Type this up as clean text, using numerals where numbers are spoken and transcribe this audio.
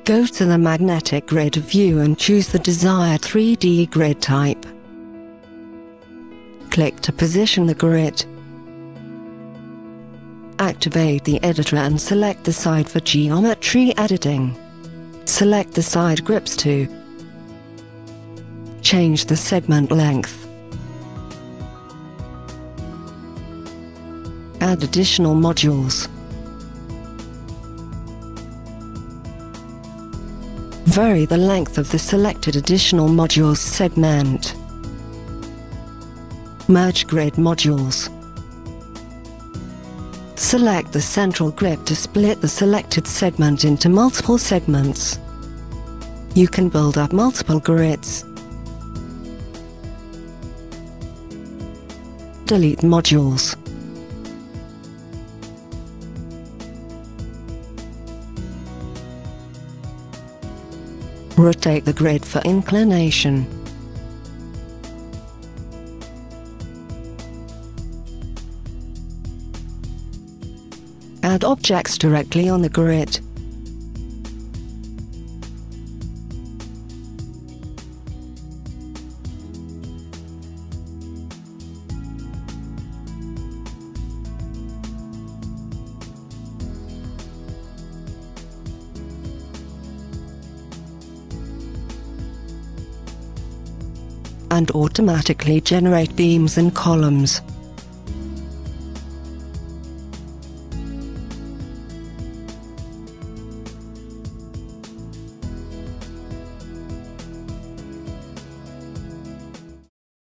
Go to the magnetic grid view and choose the desired 3D grid type. Click to position the grid. Activate the editor and select the side for geometry editing. Select the side grips to change the segment length. Add additional modules. Vary the length of the selected additional modules segment. Merge grid modules. Select the central grip to split the selected segment into multiple segments. You can build up multiple grids. Delete modules. Rotate the grid for inclination. Add objects directly on the grid. And automatically generate beams and columns.